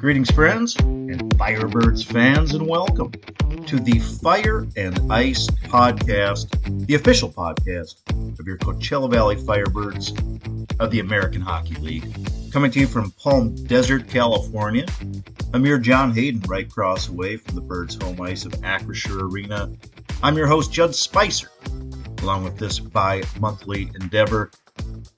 Greetings, friends, and Firebirds fans, and welcome to the Fire and Ice podcast, the official podcast of your Coachella Valley Firebirds of the American Hockey League. Coming to you from Palm Desert, California, a mere John Hayden right across away from the Birds' home ice of Acrisure Arena. I'm your host, Judd Spicer, along with this bi-monthly endeavor.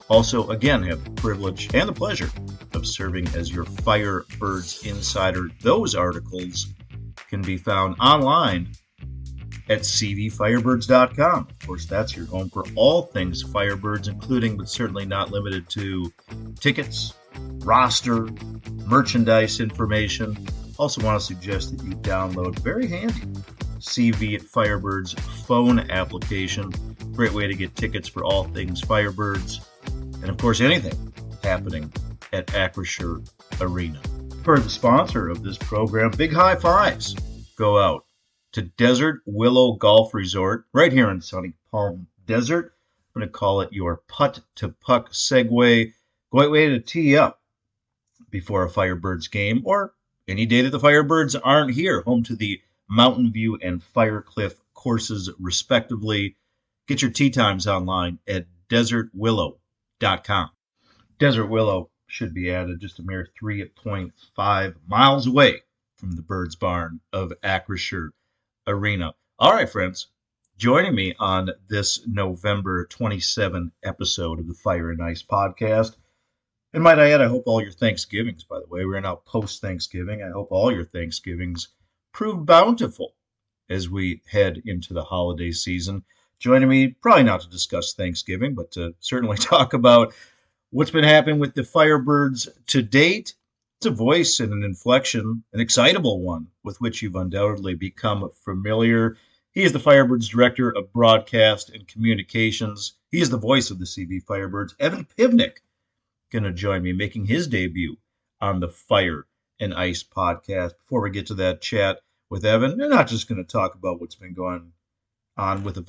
Also, again, have the privilege and the pleasure of serving as your Firebirds insider. Those articles can be found online at cvfirebirds.com. Of course, that's your home for all things Firebirds, including but certainly not limited to tickets, roster, merchandise information. Also want to suggest that you download very handy CV Firebirds phone application. Great way to get tickets for all things Firebirds. And of course, anything happening at Acrisure Arena. For the sponsor of this program, big high fives go out to Desert Willow Golf Resort right here in sunny Palm Desert. I'm going to call it your putt-to-puck segue. Great way to tee up before a Firebirds game or any day that the Firebirds aren't here. Home to the Mountain View and Firecliff courses, respectively. Get your tee times online at desertwillow.com. Desert Willow should be added, just a mere 3.5 miles away from the Birds Barn of Acrisure Arena. All right, friends, joining me on this November 27 episode of the Fire and Ice podcast. And might I add, I hope all your Thanksgivings, by the way, we're now post-Thanksgiving. I hope all your Thanksgivings prove bountiful as we head into the holiday season. Joining me, probably not to discuss Thanksgiving, but to certainly talk about what's been happening with the Firebirds to date. It's a voice and an inflection, an excitable one, with which you've undoubtedly become familiar. He is the Firebirds Director of Broadcast and Communications. He is the voice of the CV Firebirds. Evan Pivnick going to join me, making his debut on the Fire and Ice podcast. Before we get to that chat with Evan, we're not just going to talk about what's been going on with the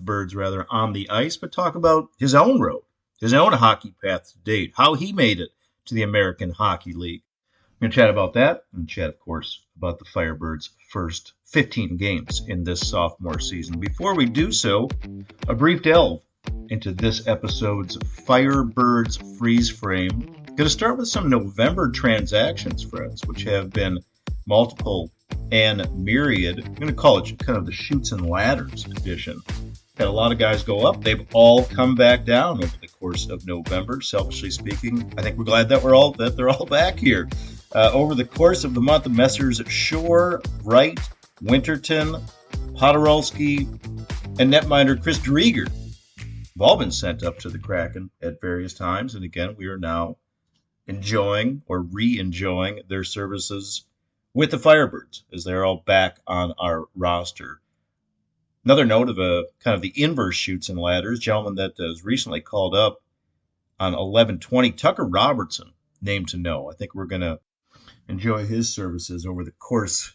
Birds on the ice, but talk about his own road, his own hockey path to date, how he made it to the American Hockey League. I'm going to chat about that and chat, of course, about the Firebirds' first 15 games in this sophomore season. Before we do so, a brief delve into this episode's Firebirds freeze frame. Going to start with some November transactions, friends, which have been multiple and myriad. I'm going to call it kind of the Chutes and Ladders edition. Had a lot of guys go up. They've all come back down over the course of November. Selfishly speaking, I think we're glad that they're all back here. Over the course of the month, the Messrs. Shore, Wright, Winterton, Podorowski, and netminder Chris Drieger have all been sent up to the Kraken at various times. And again, we are now enjoying or re-enjoying their services with the Firebirds as they're all back on our roster. Another note of a kind of the inverse Chutes and Ladders, gentleman that was recently called up on 11/20, Tucker Robertson, name to know. I think we're going to enjoy his services over the course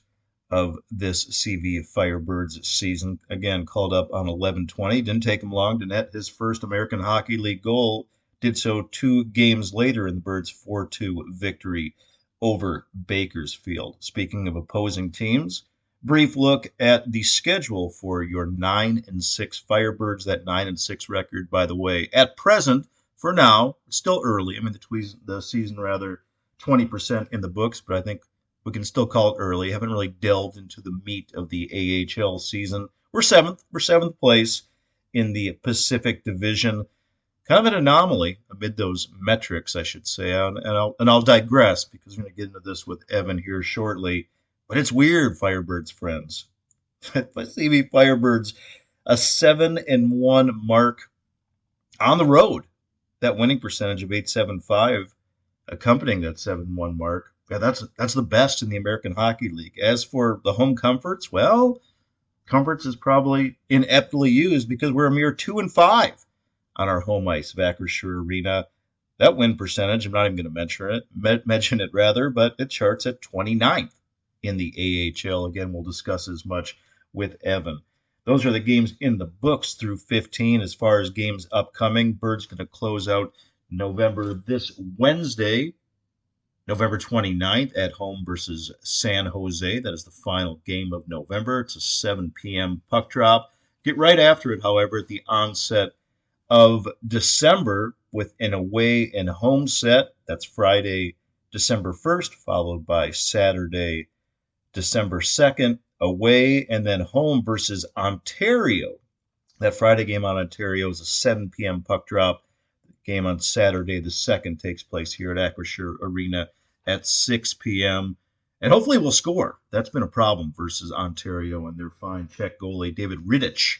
of this CV Firebirds season. Again, called up on 11/20. Didn't take him long to net his first American Hockey League goal. Did so 2 games later in the Birds' 4-2 victory over Bakersfield. Speaking of opposing teams, brief look at the schedule for your 9-6 Firebirds. That 9-6 record, by the way, at present, for now, it's still early. I mean, the season, 20% in the books, but I think we can still call it early. Haven't really delved into the meat of the AHL season. We're seventh place in the Pacific Division. Kind of an anomaly amid those metrics, I should say. And I'll digress because we're going to get into this with Evan here shortly. But it's weird, Firebirds friends. CV Firebirds, a 7-1 mark on the road. That winning percentage of .875 accompanying that 7-1 mark. Yeah, that's the best in the American Hockey League. As for the home comforts, well, comforts is probably ineptly used because we're a mere 2-5 on our home ice of Acrisure Arena. That win percentage, I'm not even going to mention it, but it charts at 29th in the AHL. Again, we'll discuss as much with Evan. Those are the games in the books through 15. As far as games upcoming, Birds going to close out November this Wednesday November 29th at home versus San Jose. That is the final game of November. It's a 7 p.m. puck drop. Get right after it, however, at the onset of December with an away and home set. That's Friday, December 1st, followed by Saturday, December 2nd, away and then home versus Ontario. That Friday game on Ontario is a 7 p.m. puck drop. The game on Saturday, the 2nd, takes place here at Acrisure Arena at 6 p.m. And hopefully we'll score. That's been a problem versus Ontario and their fine Czech goalie, David Rittich.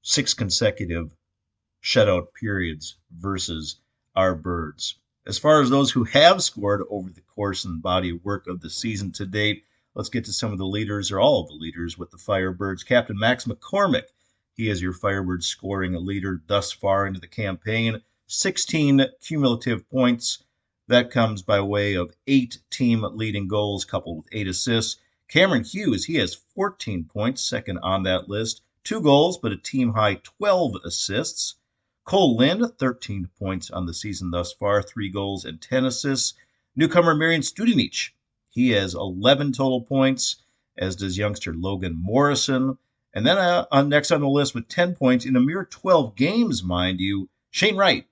6 consecutive shutout periods versus our Birds. As far as those who have scored over the course and body of work of the season to date, let's get to some of the leaders, or all of the leaders, with the Firebirds. Captain Max McCormick, he is your Firebirds scoring leader thus far into the campaign. 16 cumulative points. That comes by way of 8 team leading goals, coupled with 8 assists. Cameron Hughes, he has 14 points, second on that list. 2 goals, but a team high 12 assists. Cole Lind, 13 points on the season thus far, 3 goals and 10 assists. Newcomer Marian Studenic, he has 11 total points, as does youngster Logan Morrison. And then next on the list with 10 points in a mere 12 games, mind you, Shane Wright,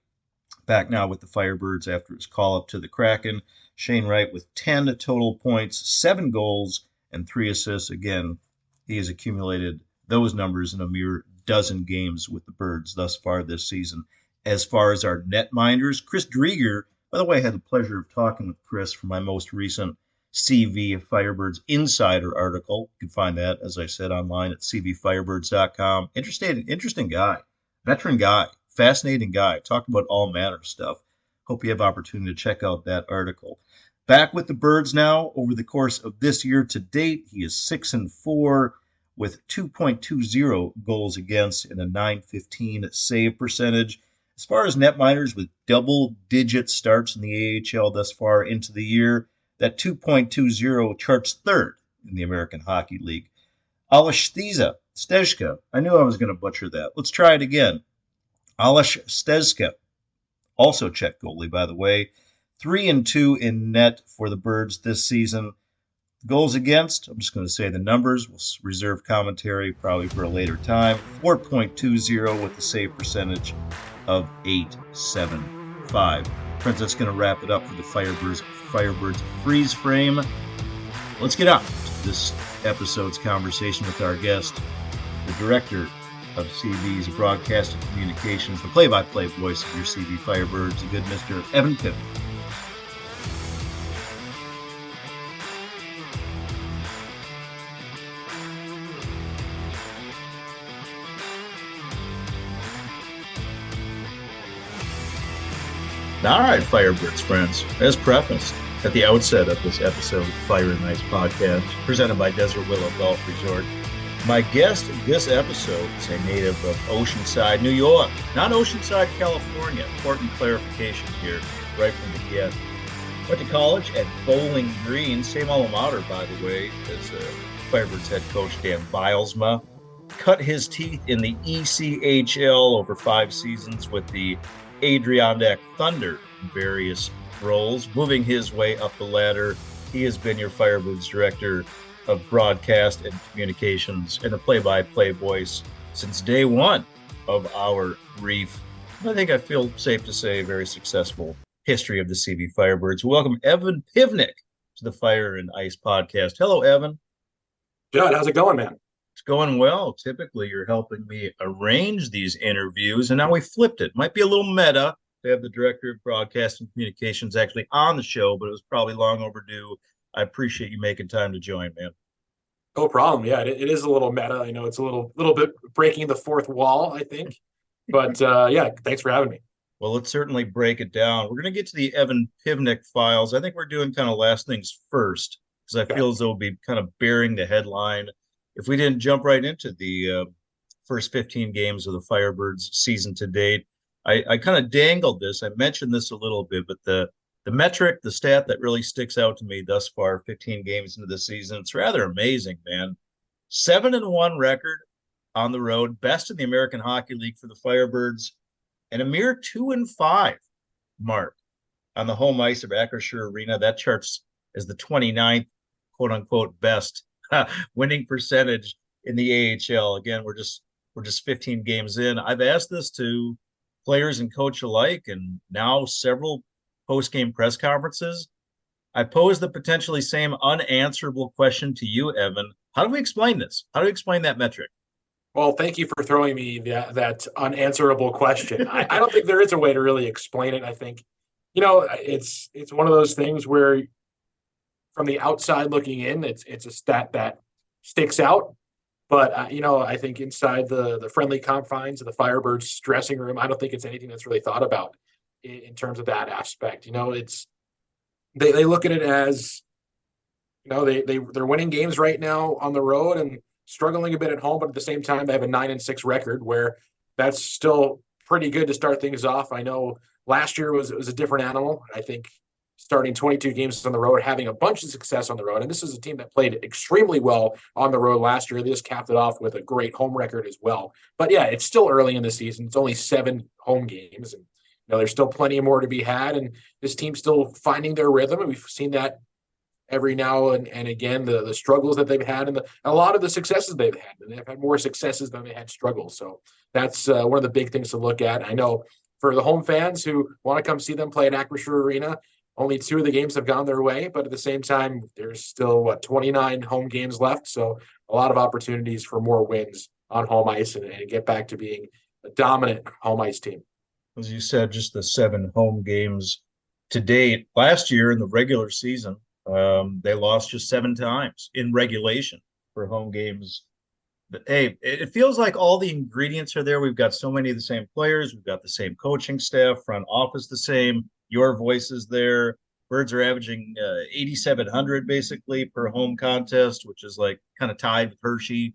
back now with the Firebirds after his call-up to the Kraken. Shane Wright with 10 total points, 7 goals, and 3 assists. Again, he has accumulated those numbers in a mere dozen games with the Birds thus far this season. As far as our netminders, Chris Drieger, by the way, I had the pleasure of talking with Chris for my most recent CV Firebirds Insider article. You can find that, as I said, online at cvfirebirds.com. Interesting guy, veteran guy, fascinating guy. Talked about all manner of stuff. Hope you have opportunity to check out that article. Back with the Birds now. Over the course of this year to date, he is 6-4 with 2.20 goals against and a .915 save percentage. As far as netminders with double-digit starts in the AHL thus far into the year, that 2.20 charts third in the American Hockey League. Aleš Stejka, I knew I was going to butcher that. Let's try it again. Aleš Stejka, also Czech goalie, by the way. 3-2 in net for the Birds this season. Goals against, I'm just going to say the numbers. We'll reserve commentary probably for a later time. 4.20 with the save percentage of .875. Friends, that's going to wrap it up for the Firebirds freeze frame. Let's get on to this episode's conversation with our guest, the director of CV's Broadcast and Communications, the play-by-play voice of your CV Firebirds, the good Mr. Evan Pivnick. All right, Firebirds friends, as prefaced at the outset of this episode of Fire and Ice Podcast, presented by Desert Willow Golf Resort, my guest this episode is a native of Oceanside, New York, not Oceanside, California. Important clarification here, right from the get. Went to college at Bowling Green, same alma mater, by the way, as Firebirds head coach Dan Bilesma. Cut his teeth in the ECHL over 5 seasons with the Adirondack Thunder in various roles. Moving his way up the ladder, he has been your Firebirds director of broadcast and communications and a play-by-play voice since day one of our brief, I think I feel safe to say, very successful history of the CV Firebirds. Welcome Evan Pivnick to the Fire and Ice Podcast. Hello, Evan. Judd, how's it going, man? It's going well. Typically, you're helping me arrange these interviews, and now we flipped it. Might be a little meta to have the director of broadcast and communications actually on the show, but it was probably long overdue. I appreciate you making time to join, man. No problem. Yeah, it is a little meta. I know it's a little bit breaking the fourth wall, I think. But yeah, thanks for having me. Well, let's certainly break it down. We're going to get to the Evan Pivnick files. I think we're doing kind of last things first, because I feel as though we'll be kind of bearing the headline if we didn't jump right into the first 15 games of the Firebirds season to date. I kind of dangled this. I mentioned this a little bit, but the metric, the stat that really sticks out to me thus far, 15 games into the season, it's rather amazing, man. 7-1 record on the road, best in the American Hockey League for the Firebirds, and a mere 2-5 mark on the home ice of Acrisure Arena. That charts as the 29th, quote unquote, best winning percentage in the AHL. Again, we're just 15 games in. I've asked this to players and coach alike, and now several post-game press conferences. I pose the potentially same unanswerable question to you, Evan. How do we explain this? How do we explain that metric? Well, thank you for throwing me that unanswerable question. I don't think there is a way to really explain it. I think, it's one of those things where from the outside looking in, it's a stat that sticks out. But I think inside the friendly confines of the Firebirds dressing room, I don't think it's anything that's really thought about in terms of that aspect. It's they look at it as they're winning games right now on the road and struggling a bit at home, but at the same time they have a 9-6 record where that's still pretty good to start things off. I know last year was a different animal. I think starting 22 games on the road, having a bunch of success on the road. And this is a team that played extremely well on the road last year. They just capped it off with a great home record as well. But yeah, it's still early in the season. It's only 7 home games. And there's still plenty more to be had. And this team's still finding their rhythm. And we've seen that every now and again, the struggles that they've had and a lot of the successes they've had. And they've had more successes than they had struggles. So that's one of the big things to look at. I know for the home fans who want to come see them play at Acrisure Arena, only 2 of the games have gone their way, but at the same time, there's still 29 home games left. So a lot of opportunities for more wins on home ice and get back to being a dominant home ice team. As you said, just the 7 home games to date. Last year in the regular season, they lost just 7 times in regulation for home games. But hey, it feels like all the ingredients are there. We've got so many of the same players. We've got the same coaching staff, front office the same. Your voice is there. Birds are averaging 8,700 basically per home contest, which is like kind of tied with Hershey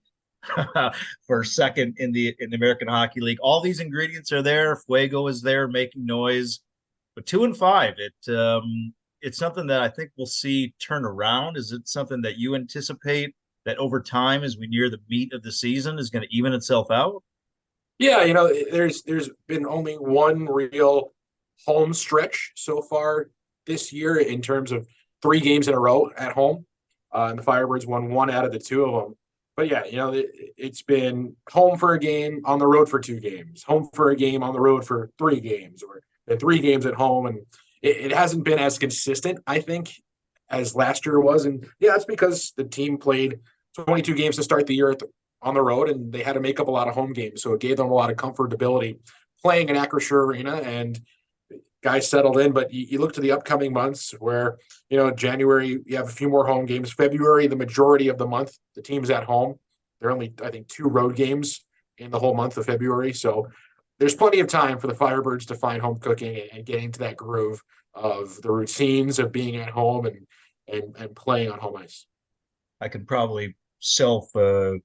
for second in the American Hockey League. All these ingredients are there. Fuego is there making noise, but 2-5. It's something that I think we'll see turn around. Is it something that you anticipate that over time, as we near the meat of the season, is going to even itself out? Yeah, there's been only one real home stretch so far this year in terms of 3 games in a row at home. And the Firebirds won 1 out of the 2 of them. But yeah, it's been home for a game, on the road for 2 games, home for a game, on the road for 3 games, or 3 games at home. And it hasn't been as consistent, I think, as last year was. And yeah, that's because the team played 22 games to start the year on the road, and they had to make up a lot of home games. So it gave them a lot of comfortability playing in Acrisure Arena, and guys settled in. But you look to the upcoming months where, January, you have a few more home games. February, the majority of the month, the team's at home. There are only, I think, 2 road games in the whole month of February. So there's plenty of time for the Firebirds to find home cooking and getting to that groove of the routines of being at home and playing on home ice. I could probably self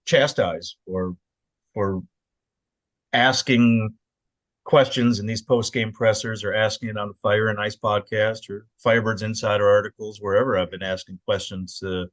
chastise for asking questions in these post game pressers, or asking it on the Fire and Ice podcast or Firebirds Insider articles, wherever I've been asking questions to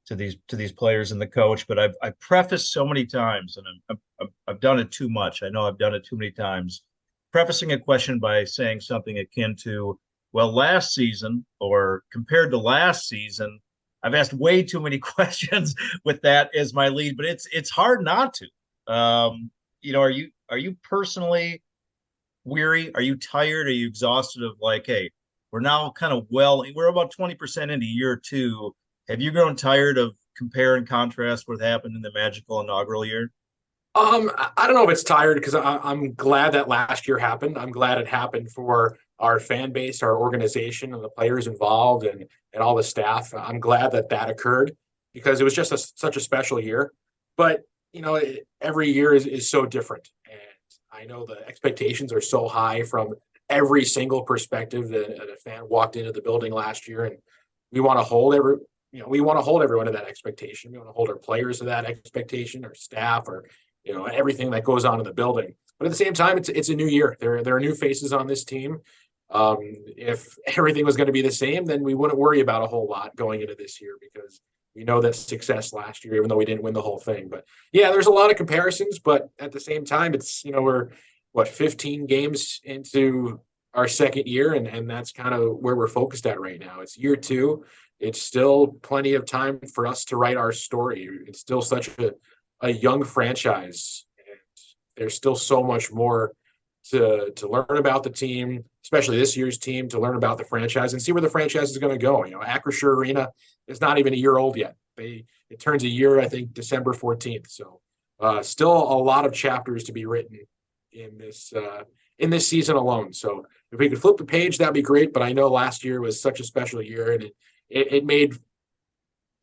these players and the coach. But I've prefaced so many times, and I've done it too much. I know I've done it too many times, prefacing a question by saying something akin to, well, last season, or compared to last season. I've asked way too many questions with that as my lead, but it's hard not to. Are you personally weary? Are you tired? Are you exhausted of like, hey, we're now we're about 20% into year 2. Have you grown tired of compare and contrast what happened in the magical inaugural year? I don't know if it's tired, because I'm glad that last year happened. I'm glad it happened for our fan base, our organization, and the players involved, and all the staff. I'm glad that occurred, because it was just such a special year. But every year is so different, and I know the expectations are so high from every single perspective that a fan walked into the building last year, and we want to hold everyone to that expectation. We want to hold our players to that expectation, our staff, or everything that goes on in the building. But at the same time, it's a new year. There are new faces on this team. If everything was going to be the same, then we wouldn't worry about a whole lot going into this year, because we know that success last year, even though we didn't win the whole thing. But yeah, there's a lot of comparisons, but at the same time, it's, we're 15 games into our second year, and that's kind of where we're focused at right now. It's year two. It's still plenty of time for us to write our story. It's still such a young franchise. And there's still so much more to learn about the team, especially this year's team, to learn about the franchise and see where the franchise is going to go. Acrisure Arena is not even a year old yet. It turns a year, I think, December 14th. So still a lot of chapters to be written in this season alone. So if we could flip the page, that'd be great. But I know last year was such a special year, and it made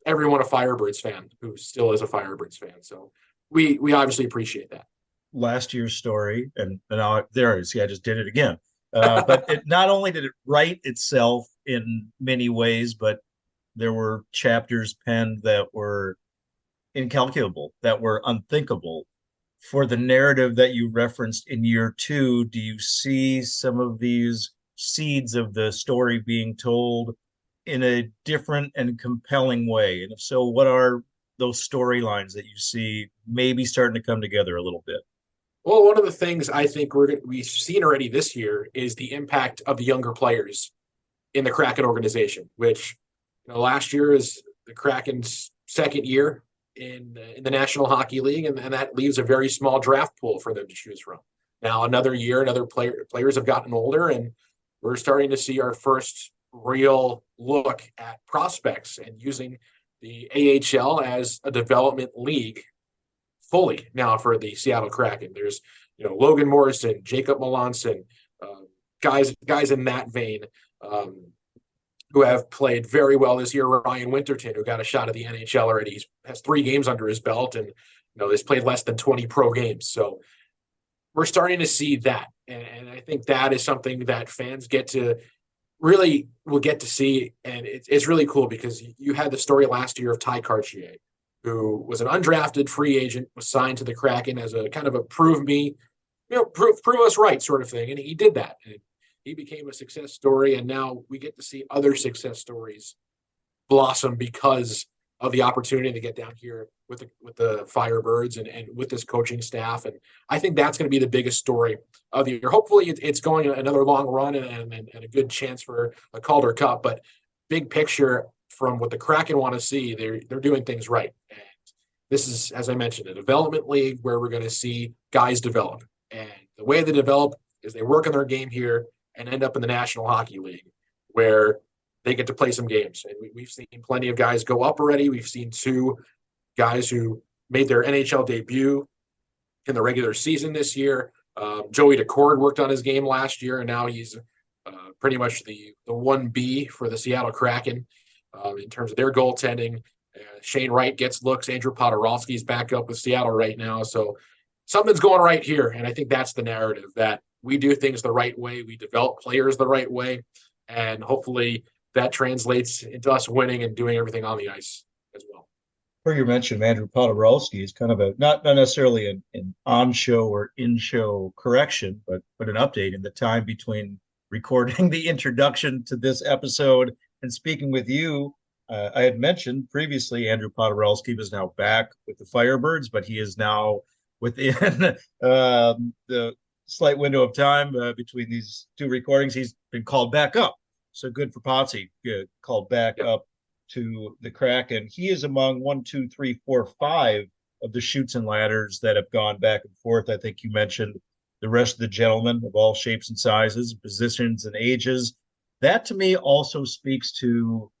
everyone a Firebirds fan who still is a Firebirds fan. So we obviously appreciate that. Last year's story, and now there it is. See, I just did it again. But it not only did it write itself in many ways, but there were chapters penned that were incalculable, that were unthinkable. For the narrative that you referenced in year two, do you see some of these seeds of the story being told in a different and compelling way? And if so, what are those storylines that you see maybe starting to come together a little bit? Well, one of the things I think we've seen already this year is the impact of the younger players in the Kraken organization, which last year is the Kraken's second year in the National Hockey League, and that leaves a very small draft pool for them to choose from. Now, another year, players have gotten older, and we're starting to see our first real look at prospects and using the AHL as a development league fully now for the Seattle Kraken. There's Logan Morrison, Jacob Melanson, guys in that vein who have played very well this year. Ryan Winterton, who got a shot at the NHL already, he has 3 games under his belt, and has played less than 20 pro games. So we're starting to see that, and I think that is something that fans will get to see, and it's really cool because you had the story last year of Ty Cartier, who was an undrafted free agent, was signed to the Kraken as a kind of a prove us right sort of thing, and he did that. And he became a success story, and now we get to see other success stories blossom because of the opportunity to get down here with the Firebirds and with this coaching staff. And I think that's going to be the biggest story of the year. Hopefully it's going another long run and a good chance for a Calder Cup, but big picture from what the Kraken want to see, they're doing things right. And this is, as I mentioned, a development league where we're going to see guys develop. And the way they develop is they work on their game here and end up in the National Hockey League, where they get to play some games. And we've seen plenty of guys go up already. We've seen 2 guys who made their NHL debut in the regular season this year. Joey Decord worked on his game last year, and now he's pretty much the 1B for the Seattle Kraken in terms of their goaltending. Shane Wright gets looks. Andrew Podorowski's back up with Seattle right now. So something's going right here, and I think that's the narrative, that we do things the right way. We develop players the right way, and hopefully that translates into us winning and doing everything on the ice as well. For your mention of Andrew Podorowski is kind of a not necessarily an on-show or in-show correction, but an update in the time between recording the introduction to this episode and speaking with you. I had mentioned previously Andrew Podorowski was now back with the Firebirds, but he is now within the slight window of time between these 2 recordings. He's been called back up. So good for Potsy, called back up to the Kraken. He is among 1, 2, 3, 4, 5 of the chutes and ladders that have gone back and forth. I think you mentioned the rest of the gentlemen of all shapes and sizes, positions and ages. That to me also speaks to,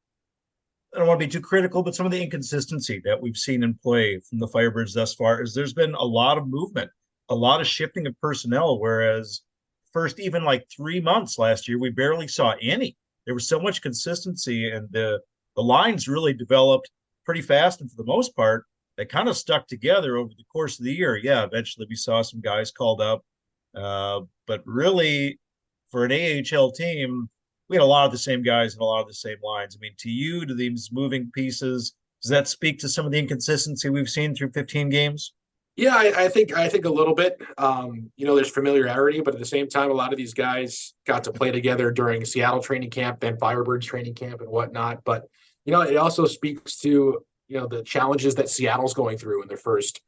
I don't want to be too critical, but some of the inconsistency that we've seen in play from the Firebirds thus far is there's been a lot of movement, a lot of shifting of personnel, whereas first even like 3 months last year, we barely saw any. There was so much consistency, and the lines really developed pretty fast, and for the most part, they kind of stuck together over the course of the year. Yeah, eventually we saw some guys called up, but really for an AHL team, we had a lot of the same guys and a lot of the same lines. I mean, to you, to these moving pieces, does that speak to some of the inconsistency we've seen through 15 games? Yeah, I think a little bit. There's familiarity, but at the same time, a lot of these guys got to play together during Seattle training camp, then Firebirds training camp, and whatnot. But it also speaks to the challenges that Seattle's going through in their first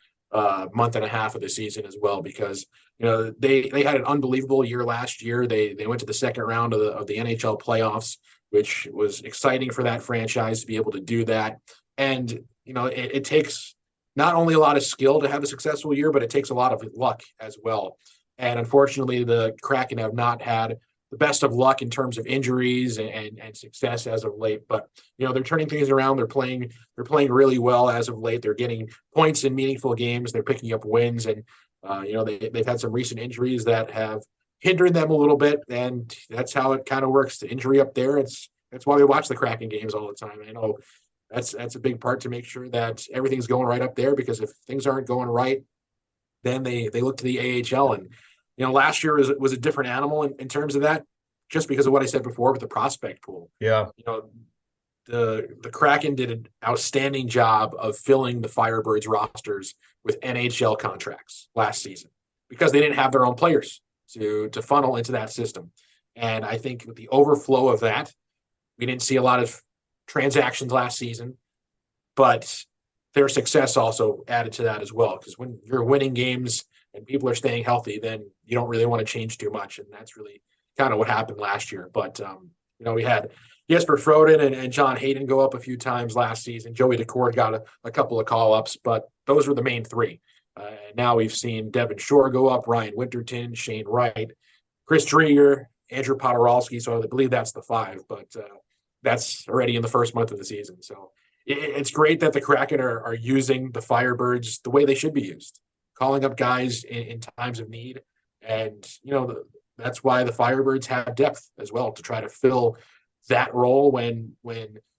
month and a half of the season as well, because they had an unbelievable year last year. They went to the second round of the NHL playoffs, which was exciting for that franchise to be able to do that. And it takes not only a lot of skill to have a successful year, but it takes a lot of luck as well. And unfortunately, the Kraken have not had the best of luck in terms of injuries and success as of late. But they're turning things around. They're playing really well as of late. They're getting points in meaningful games. They're picking up wins, and they've had some recent injuries that have hindered them a little bit, and that's how it kind of works. The injury up there. That's why we watch the Kraken games all the time. I know that's a big part to make sure that everything's going right up there, because if things aren't going right, then they look to the AHL. And last year was a different animal in terms of that, just because of what I said before with the prospect pool. Yeah. The Kraken did an outstanding job of filling the Firebirds rosters with NHL contracts last season, because they didn't have their own players to funnel into that system. And I think with the overflow of that, we didn't see a lot of transactions last season, but their success also added to that as well. Because when you're winning games and people are staying healthy, then you don't really want to change too much. And that's really kind of what happened last year. But, we had Jesper Froden and John Hayden go up a few times last season. Joey Decord got a couple of call-ups, but those were the main three. Now we've seen Devin Shore go up, Ryan Winterton, Shane Wright, Chris Drieger, Andrew Podorowski. So I believe that's the five, but that's already in the first month of the season. So it's great that the Kraken are using the Firebirds the way they should be used, calling up guys in times of need. And, that's why the Firebirds have depth as well, to try to fill that role when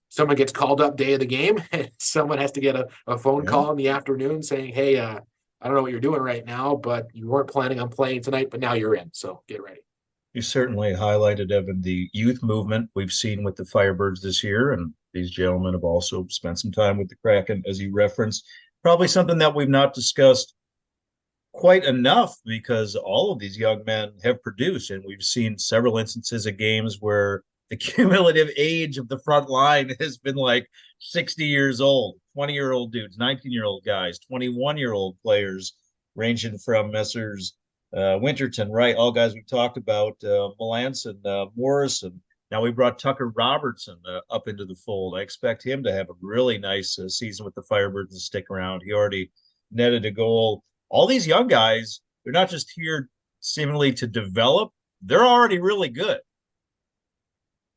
someone gets called up day of the game and someone has to get a phone call in the afternoon saying, hey, I don't know what you're doing right now, but you weren't planning on playing tonight, but now you're in. So get ready. You certainly highlighted, Evan, the youth movement we've seen with the Firebirds this year, and these gentlemen have also spent some time with the Kraken, as you referenced. Probably something that we've not discussed quite enough, because all of these young men have produced, and we've seen several instances of games where the cumulative age of the front line has been like 60 years old, 20-year-old dudes, 19-year-old guys, 21-year-old players, ranging from Messrs. Winterton, right? All guys we've talked about, Melanson, Morris, and now we brought Tucker Robertson up into the fold. I expect him to have a really nice season with the Firebirds and stick around. He already netted a goal. All these young guys, they're not just here seemingly to develop, they're already really good.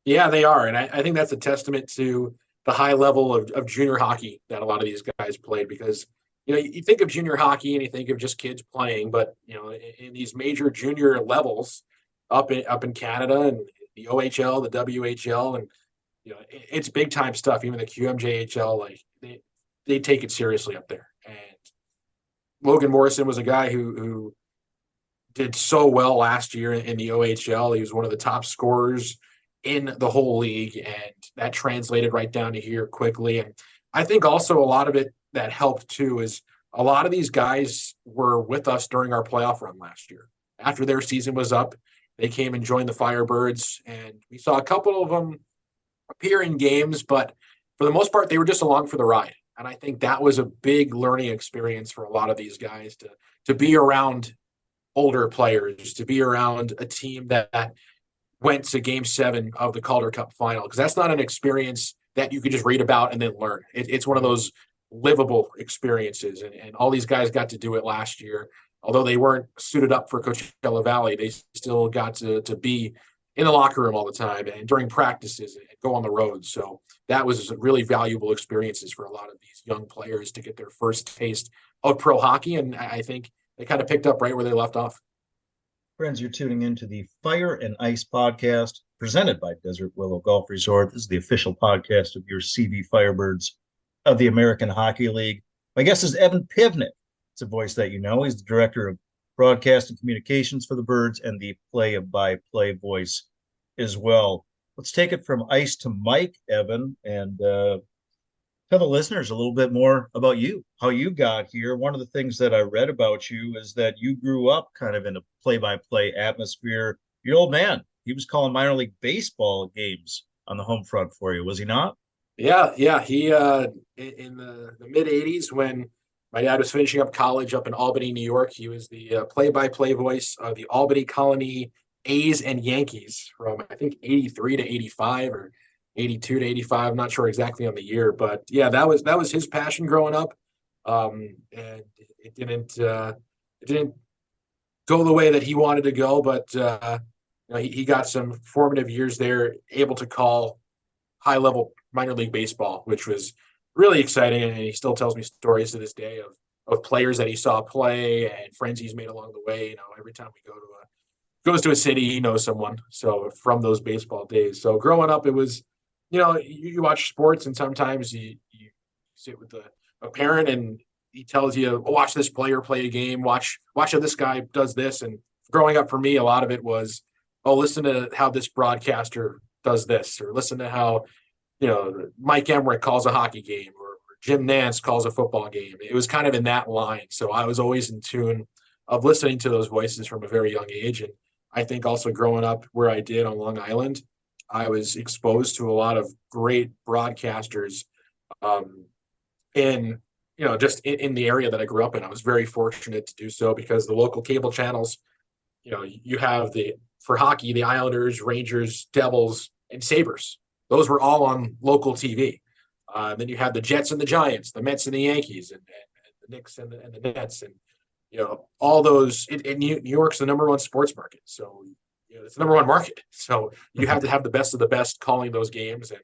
Yeah, they are. And I think that's a testament to the high level of junior hockey that a lot of these guys played, because you think of junior hockey and you think of just kids playing, but in these major junior levels up in Canada and the OHL, the WHL, and it's big time stuff. Even the QMJHL, like they take it seriously up there. And Logan Morrison was a guy who did so well last year in the OHL. He was one of the top scorers in the whole league, and that translated right down to here quickly. And I think also a lot of it that helped too is a lot of these guys were with us during our playoff run last year. After their season was up, they came and joined the Firebirds, and we saw a couple of them appear in games, but for the most part, they were just along for the ride. And I think that was a big learning experience for a lot of these guys to be around older players, to be around a team that went to Game 7 of the Calder Cup final, because that's not an experience that you could just read about and then learn. It's one of those livable experiences, and all these guys got to do it last year. Although they weren't suited up for Coachella Valley, they still got to be in the locker room all the time and during practices and go on the road. So that was really valuable experiences for a lot of these young players to get their first taste of pro hockey, and I think they kind of picked up right where they left off. Friends, you're tuning into the Fire and Ice podcast presented by Desert Willow Golf Resort. This is the official podcast of your CV Firebirds of the American Hockey League. My guest is Evan Pivnick. It's a voice that you know. He's the director of broadcast and communications for the Birds and the play-by-play voice as well. Let's take it from ice to mic, Evan, and tell the listeners a little bit more about you, how you got here. One of the things that I read about you is that you grew up kind of in a play-by-play atmosphere. Your old man, he was calling minor league baseball games on the home front for you, was he not? Yeah. He in the mid '80s, when My dad was finishing up college up in Albany, New York. He was the play-by-play voice of the Albany Colony A's and Yankees from I think 83 to 85 or 82 to 85. I'm not sure exactly on the year, but yeah, that was his passion growing up. And it didn't go the way that he wanted to go, but he got some formative years there, able to call high level minor league baseball, which was really exciting. And he still tells me stories to this day of players that he saw play and friends he's made along the way. Every time we goes to a city, he knows someone. So from those baseball days. So growing up, it was, you watch sports and sometimes you sit with a parent and he tells you, oh, watch this player play a game, watch how this guy does this. And growing up for me, a lot of it was, oh, listen to how this broadcaster does this, or listen to how, Mike Emmerich calls a hockey game, or Jim Nance calls a football game. It was kind of in that line. So I was always in tune of listening to those voices from a very young age. And I think also growing up where I did on Long Island, I was exposed to a lot of great broadcasters in, just in the area that I grew up in. I was very fortunate to do so because the local cable channels, you have for hockey, the Islanders, Rangers, Devils, and Sabres. Those were all on local TV. Then you have the Jets and the Giants, the Mets and the Yankees, and the Knicks and the Nets, and all those. New York's the number one sports market, so it's the number one market. So you have to have the best of the best calling those games, and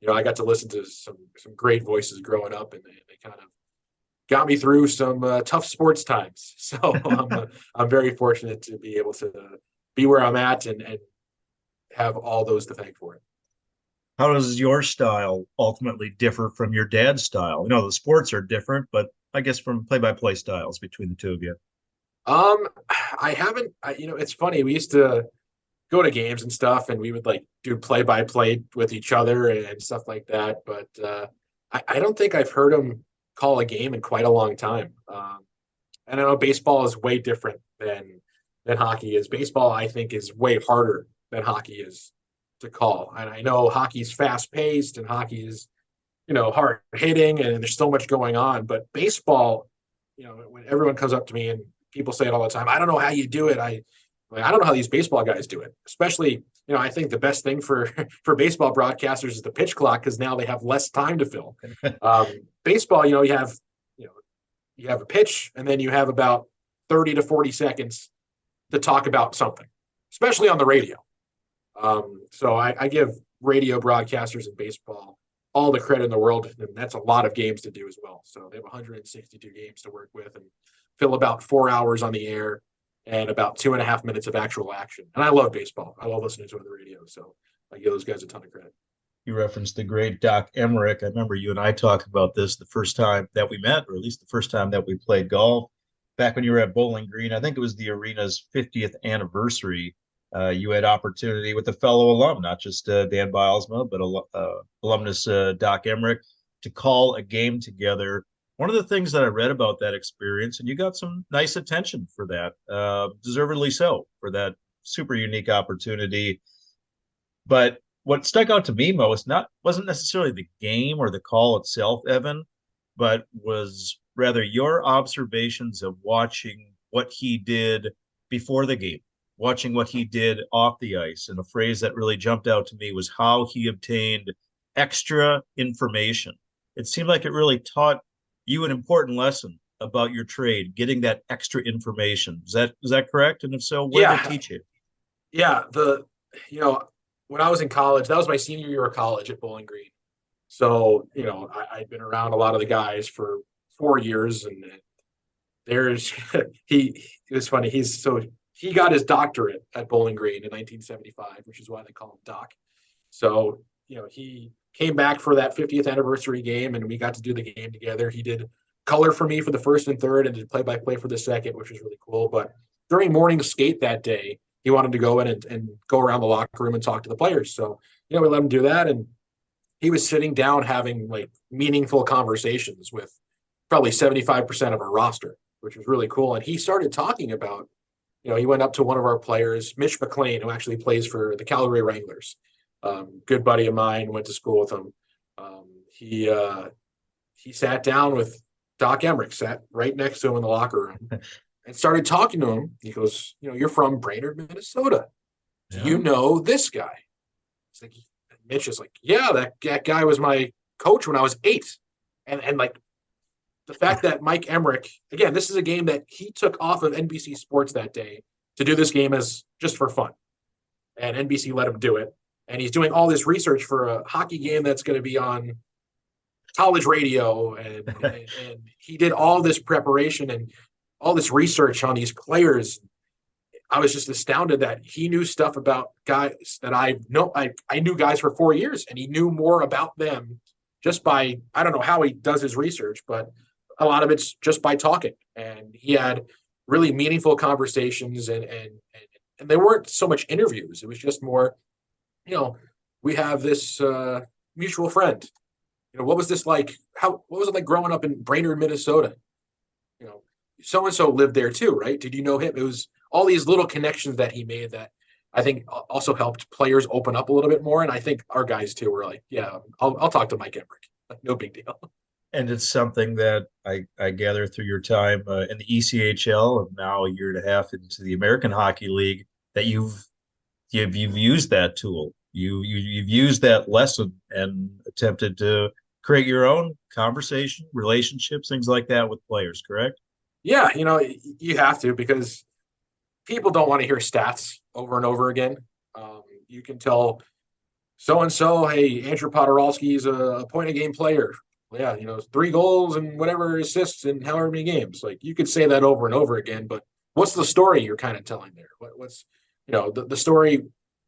I got to listen to some great voices growing up, and they kind of got me through some tough sports times. So I'm very fortunate to be able to be where I'm at and have all those to thank for it. How does your style ultimately differ from your dad's style? The sports are different, but I guess from play-by-play styles between the two of you. I haven't. It's funny. We used to go to games and stuff, and we would like do play-by-play with each other and stuff like that. But I don't think I've heard him call a game in quite a long time. And I know baseball is way different than hockey is. Baseball, I think, is way harder than hockey is to call. And I know hockey's fast paced and hockey is, hard hitting and there's so much going on. But baseball, when everyone comes up to me and people say it all the time, I don't know how you do it. I don't know how these baseball guys do it. Especially, I think the best thing for baseball broadcasters is the pitch clock because now they have less time to fill. Baseball, you have a pitch and then you have about 30 to 40 seconds to talk about something, especially on the radio. So I give radio broadcasters in baseball all the credit in the world, and that's a lot of games to do as well. So they have 162 games to work with and fill about 4 hours on the air and about 2.5 minutes of actual action. And I love baseball. I love listening to it on the radio. So I give those guys a ton of credit. You referenced the great Doc Emmerich. I remember you and I talked about this the first time that we met, or at least the first time that we played golf back when you were at Bowling Green. I think it was the arena's 50th anniversary. You had opportunity with a fellow alum, not just Dan Bilesma, but alumnus Doc Emmerich, to call a game together. One of the things that I read about that experience, and you got some nice attention for that, deservedly so, for that super unique opportunity. But what stuck out to me most wasn't necessarily the game or the call itself, Evan, but was rather your observations of watching what he did before the game, watching what he did off the ice. And a phrase that really jumped out to me was how he obtained extra information. It seemed like it really taught you an important lesson about your trade, getting that extra information. Is that correct? And if so, where did it teach you? Yeah, when I was in college, that was my senior year of college at Bowling Green. So, I'd been around a lot of the guys for 4 years, and there's it was funny. He got his doctorate at Bowling Green in 1975, which is why they call him Doc. So, he came back for that 50th anniversary game, and we got to do the game together. He did color for me for the first and third, and did play-by-play for the second, which was really cool. But during morning skate that day, he wanted to go in and go around the locker room and talk to the players. So, we let him do that, and he was sitting down having like meaningful conversations with probably 75% of our roster, which was really cool. And he started talking about, he went up to one of our players, Mitch McLean, who actually plays for the Calgary Wranglers. Good buddy of mine, went to school with him. He sat down with Doc Emmerich sat right next to him in the locker room and started talking to him. He goes, you're from Brainerd, Minnesota. Do Yeah. you know this guy? It's like, Mitch is like, yeah, that guy was my coach when I was 8. And like the fact that Mike Emmerich, again, this is a game that he took off of NBC Sports that day to do this game as just for fun. And NBC let him do it. And he's doing all this research for a hockey game that's going to be on college radio. And he did all this preparation and all this research on these players. I was just astounded that he knew stuff about guys that I know. I knew guys for 4 years, and he knew more about them just by, I don't know how he does his research, but a lot of it's just by talking. And he had really meaningful conversations, and they weren't so much interviews. It was just more, we have this mutual friend. What was this like? What was it like growing up in Brainerd, Minnesota? So and so lived there too, right? Did you know him? It was all these little connections that he made that I think also helped players open up a little bit more. And I think our guys too were like, yeah, I'll talk to Mike Emmerich. Like, no big deal. And it's something that I gather through your time in the ECHL and now a year and a half into the American Hockey League that you've used that tool. You've used that lesson and attempted to create your own conversation, relationships, things like that with players, correct? Yeah, you have to, because people don't want to hear stats over and over again. You can tell so and so, hey, Andrew Podorowski is a point a game player. Yeah, 3 goals and whatever assists in however many games. Like, you could say that over and over again, but what's the story you're kind of telling there? What's the story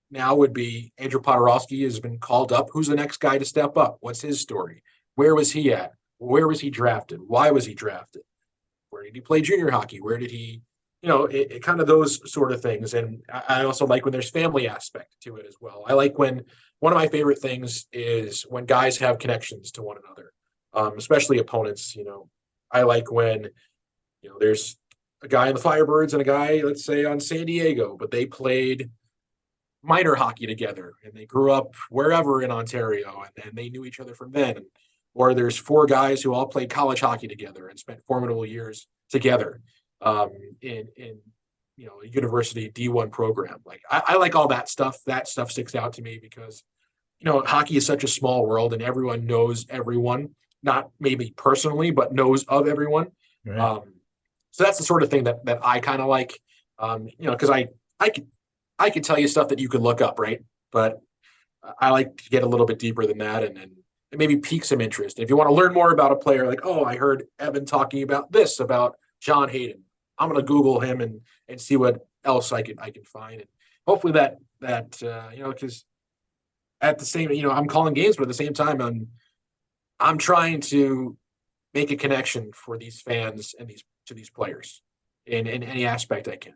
now would be Andrew Podorowski has been called up. Who's the next guy to step up? What's his story? Where was he at? Where was he drafted? Why was he drafted? Where did he play junior hockey? Where did he, it kind of those sort of things. And I also like when there's family aspect to it as well. I like when one of my favorite things is when guys have connections to one another, especially opponents. I like when, there's a guy in the Firebirds and a guy, let's say, on San Diego, but they played minor hockey together and they grew up wherever in Ontario and they knew each other from then. Or there's 4 guys who all played college hockey together and spent formidable years together in a university D1 program. Like, I like all that stuff. That stuff sticks out to me because hockey is such a small world and everyone knows everyone, not maybe personally, but knows of everyone. Right. So that's the sort of thing that I kind of like, because I could tell you stuff that you could look up, right? But I like to get a little bit deeper than that and maybe pique some interest. If you want to learn more about a player, like, oh, I heard Evan talking about this about John Hayden, I'm going to Google him and see what else I can find. And hopefully that because at the same, I'm calling games, but at the same time, I'm trying to make a connection for these fans and to these players in any aspect I can.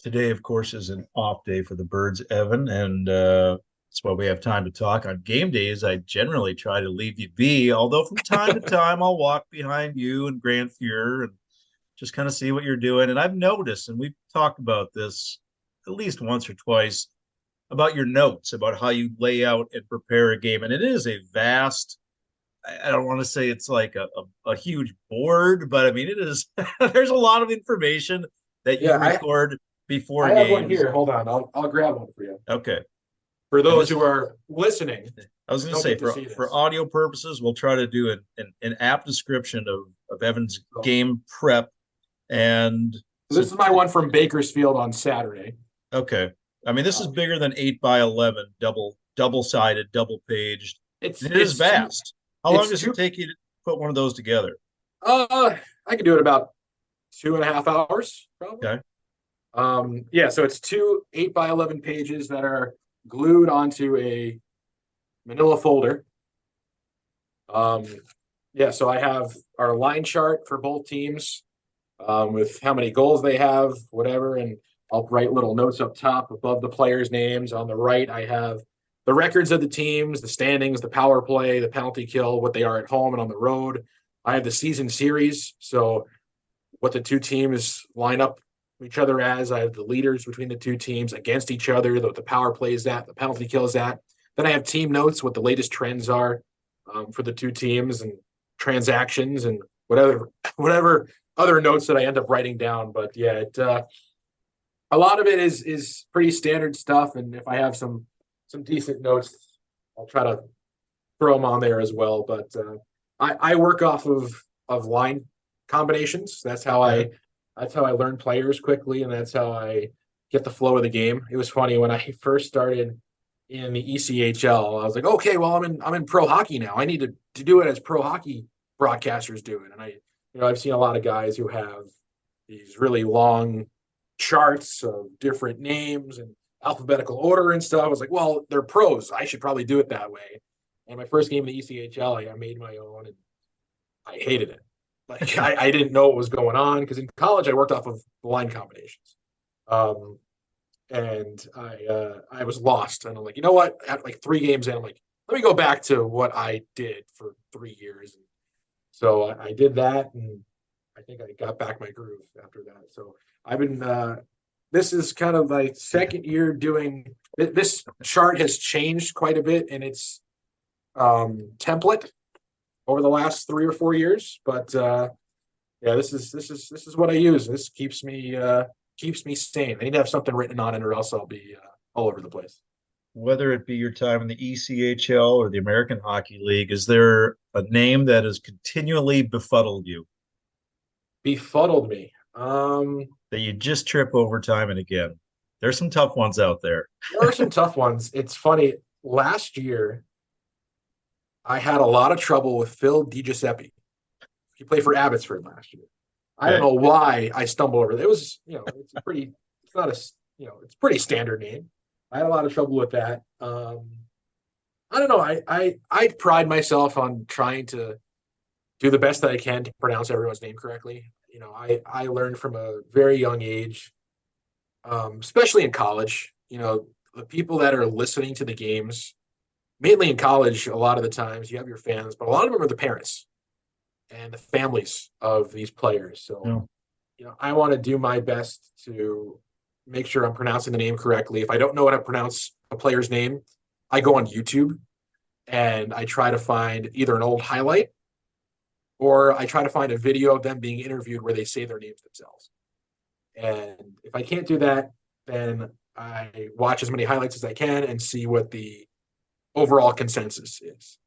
Today, of course, is an off day for the Birds, Evan, and that's why we have time to talk. On game days, I generally try to leave you be, although from time to time I'll walk behind you and Grant Fuhrer and just kind of see what you're doing. And I've noticed, and we've talked about this at least once or twice, about your notes, about how you lay out and prepare a game. And it is a vast, I don't want to say it's like a huge board, but I mean, it is, there's a lot of information that you record before I have games. one here. Hold on. I'll grab one for you. Okay. For those who are listening, I was going to say for audio purposes, we'll try to do an app description of Evan's game prep. And so this is my one from Bakersfield on Saturday. Okay. I mean, this is bigger than 8x11, double-sided, double-paged. It is vast. How long does it take you to put one of those together? I can do it about 2.5 hours, probably. Okay. So it's 2 8x11 pages that are glued onto a manila folder. So I have our line chart for both teams with how many goals they have, whatever, and I'll write little notes up top above the players' names. On the right, I have the records of the teams, the standings, the power play, the penalty kill, what they are at home and on the road. I have the season series, so what the two teams line up each other as. I have the leaders between the two teams against each other, the power play is that, the penalty kill is that. Then I have team notes, what the latest trends are for the two teams and transactions and whatever other notes that I end up writing down. But yeah, a lot of it is pretty standard stuff, and if I have some decent notes, I'll try to throw them on there as well. But I work off of line combinations. That's how I learn players quickly, and that's how I get the flow of the game. It was funny when I first started in the ECHL. I was like, okay, well, I'm in pro hockey now. I need to do it as pro hockey broadcasters do it. And I've seen a lot of guys who have these really long charts of different names and alphabetical order and stuff. I was like, well, they're pros. I should probably do it that way. And my first game in the ECHL, I made my own, and I hated it. Like I didn't know what was going on because in college I worked off of line combinations, and I was lost. And I'm like, you know what? At like 3 games in, I'm like, let me go back to what I did for 3 years. And so I did that, and I think I got back my groove after that. So I've been. This is kind of my second year doing. This chart has changed quite a bit in its template over the last 3 or 4 years, but yeah, this is what I use. This keeps me sane. I need to have something written on it, or else I'll be all over the place. Whether it be your time in the ECHL or the American Hockey League, is there a name that has continually befuddled you Befuddled me. that you just trip over time and again? There's some tough ones out there. There are some tough ones. It's funny. Last year, I had a lot of trouble with Phil DiGiuseppe. He played for Abbotsford last year. I don't know why I stumbled over it. It was, it's not a, it's a pretty standard name. I had a lot of trouble with that. I don't know. I pride myself on trying to do the best that I can to pronounce everyone's name correctly. I learned from a very young age, especially in college, the people that are listening to the games, mainly in college, a lot of the times you have your fans, but a lot of them are the parents and the families of these players. So, I want to do my best to make sure I'm pronouncing the name correctly. If I don't know how to pronounce a player's name, I go on YouTube and I try to find either an old highlight or I try to find a video of them being interviewed where they say their names themselves. And if I can't do that, then I watch as many highlights as I can and see what the overall consensus is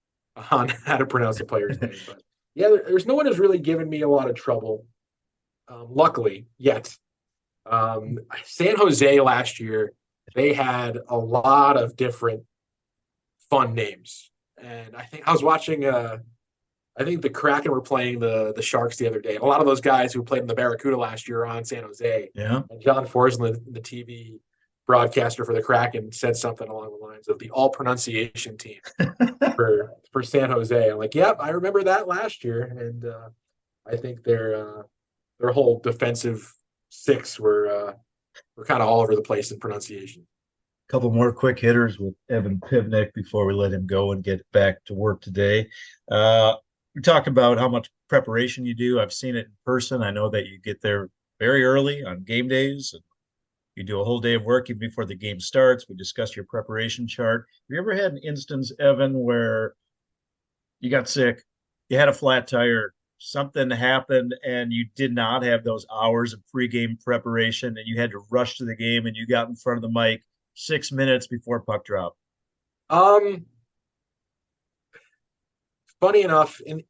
on how to pronounce the player's name. But yeah, there's no one who's really given me a lot of trouble, luckily, yet. San Jose last year, they had a lot of different fun names. And I think I was watching, I think the Kraken were playing the Sharks the other day. And a lot of those guys who played in the Barracuda last year are on San Jose. Yeah. And John Forsland, the TV broadcaster for the Kraken, said something along the lines of the all pronunciation team for San Jose. I'm like, yep, I remember that last year. And I think their whole defensive six were kind of all over the place in pronunciation. A couple more quick hitters with Evan Pivnick before we let him go and get back to work today. We talked about how much preparation you do. I've seen it in person. I know that you get there very early on game days and you do a whole day of work even before the game starts. We discussed your preparation chart. Have you ever had an instance, Evan, where you got sick, you had a flat tire, something happened, and you did not have those hours of pregame preparation, and you had to rush to the game, and you got in front of the mic 6 minutes before puck drop? Funny enough, in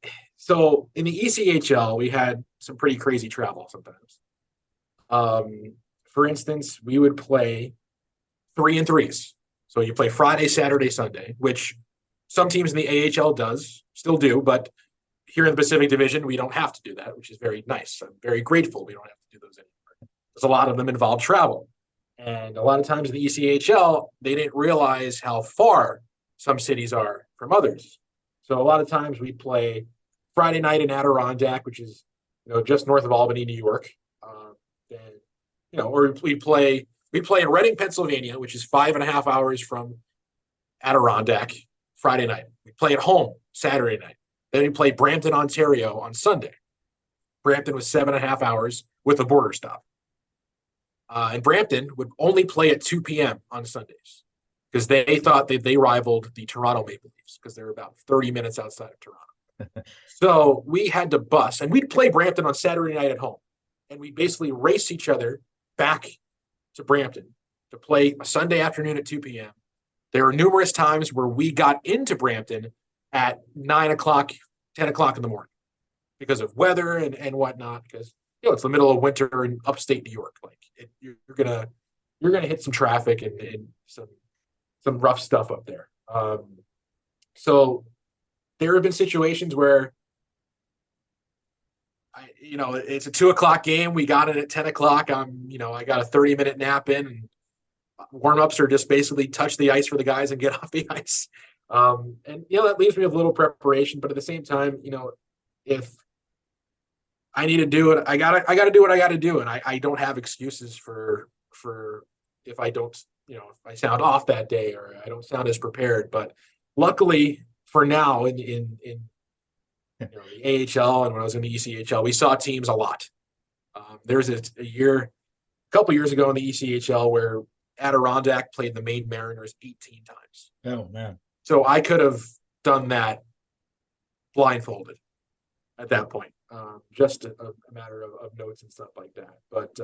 the ECHL, we had some pretty crazy travel sometimes. For instance, we would play 3-and-3s. So you play Friday, Saturday, Sunday, which some teams in the AHL still do, but here in the Pacific Division, we don't have to do that, which is very nice. I'm very grateful we don't have to do those anymore. Because a lot of them involve travel. And a lot of times in the ECHL, they didn't realize how far some cities are from others. So a lot of times we play Friday night in Adirondack, which is just north of Albany, New York. Or we play in Reading, Pennsylvania, which is 5.5 hours from Adirondack Friday night. We play at home Saturday night. Then we play Brampton, Ontario on Sunday. Brampton was 7.5 hours with a border stop. And Brampton would only play at 2 p.m. on Sundays because they thought that they rivaled the Toronto Maple Leafs because they're about 30 minutes outside of Toronto. So we had to bus, and we'd play Brampton on Saturday night at home, and we basically race each other back to Brampton to play a Sunday afternoon at 2 p.m. There were numerous times where we got into Brampton at 9 o'clock, 10 o'clock in the morning because of weather and whatnot. Because it's the middle of winter in upstate New York. Like you're gonna hit some traffic and some rough stuff up there. So there have been situations where it's a 2 o'clock game. We got it at 10 o'clock. I got a 30-minute nap in, and warm-ups are just basically touch the ice for the guys and get off the ice. That leaves me with a little preparation, but at the same time, if I need to do it, I gotta do what I gotta do. And I don't have excuses for if I don't, if I sound off that day or I don't sound as prepared. But luckily for now in the AHL and when I was in the ECHL, we saw teams a lot. There was a couple years ago in the ECHL where Adirondack played the Maine Mariners 18 times. Oh, man. So I could have done that blindfolded at that point. Just a matter of notes and stuff like that. But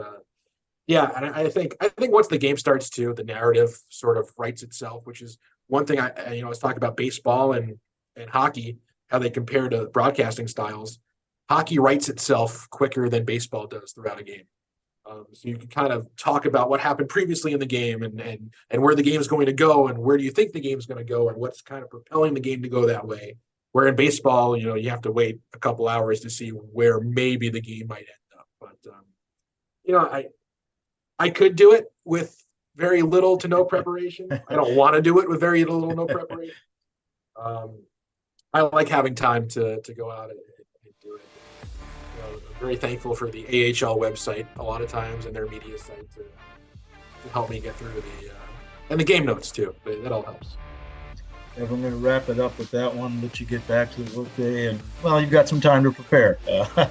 yeah, and I think once the game starts too, the narrative sort of writes itself, which is one thing I was talking about baseball and hockey, how they compare to broadcasting styles. Hockey writes itself quicker than baseball does throughout a game. So you can kind of talk about what happened previously in the game and where the game is going to go and where do you think the game is going to go and what's kind of propelling the game to go that way. Where in baseball, you have to wait a couple hours to see where maybe the game might end up. But I could do it with very little to no preparation. I don't want to do it with very little to no preparation. I like having time to go out and do it. I'm very thankful for the AHL website a lot of times and their media site to help me get through and the game notes too. That all helps. And we're going to wrap it up with that one, let you get back to the workday. And, well, you've got some time to prepare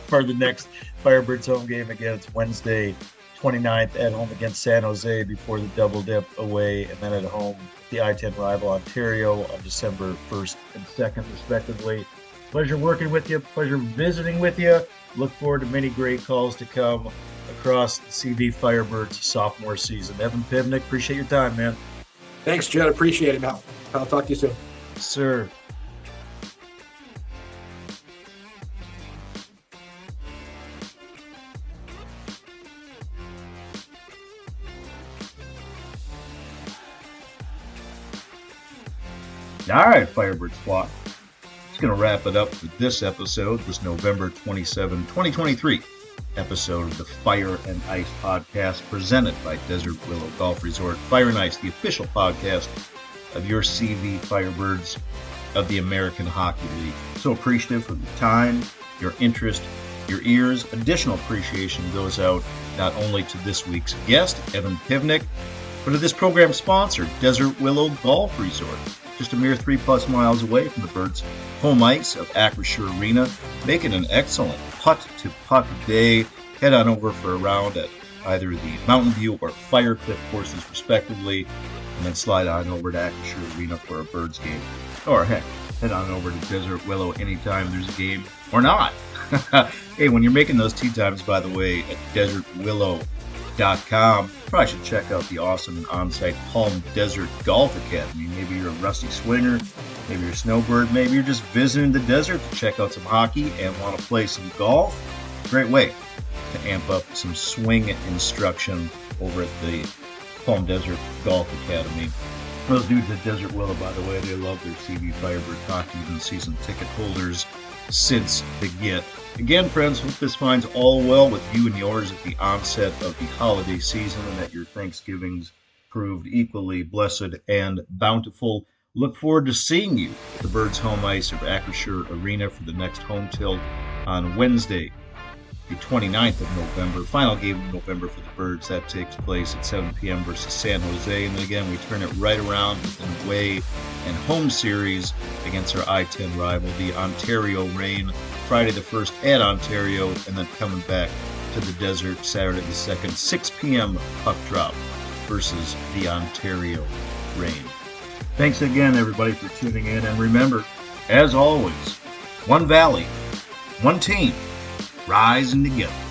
for the next Firebirds home game. Again, it's Wednesday, 29th at home against San Jose before the double dip away, and then at home, the I-10 rival Ontario on December 1st and 2nd, respectively. Pleasure working with you. Pleasure visiting with you. Look forward to many great calls to come across the CV Firebirds sophomore season. Evan Pivnick, appreciate your time, man. Thanks, Jed. Appreciate it, Mal. I'll talk to you soon. Sir. All right, Firebirds flock. Just going to wrap it up for this episode, this November 27, 2023 episode of the Fire and Ice podcast presented by Desert Willow Golf Resort. Fire and Ice, the official podcast of your CV Firebirds of the American Hockey League. So appreciative of your time, your interest, your ears. Additional appreciation goes out not only to this week's guest, Evan Pivnick, but to this program's sponsor, Desert Willow Golf Resort. Just a mere 3+ miles away from the Birds' home ice of Acrisure Arena, making an excellent putt-to-putt day. Head on over for a round at either the Mountain View or Fire Pit courses, respectively, and then slide on over to Acrisure Arena for a Birds game. Or heck, head on over to Desert Willow anytime there's a game, or not. Hey, when you're making those tee times, by the way, at desertwillow.com, probably should check out the awesome and on-site Palm Desert Golf Academy. Maybe you're a rusty swinger, maybe you're a snowbird, maybe you're just visiting the desert to check out some hockey and want to play some golf. Great way to amp up some swing instruction over at the Palm Desert Golf Academy. Those dudes at Desert Willow, by the way, they love their CV Firebird hockey and season ticket holders since the get. Again, friends, hope this finds all well with you and yours at the onset of the holiday season and that your Thanksgivings proved equally blessed and bountiful. Look forward to seeing you at the Birds' home ice of Acrisure Arena for the next home tilt on Wednesday, the 29th of November. Final game of November for the Birds. That takes place at 7 p.m. versus San Jose. And then again, we turn it right around with an away and home series against our I-10 rival, the Ontario Reign. Friday the 1st at Ontario, and then coming back to the desert Saturday the 2nd, 6 p.m. puck drop versus the Ontario Reign. Thanks again, everybody, for tuning in. And remember, as always, one valley, one team, rising together.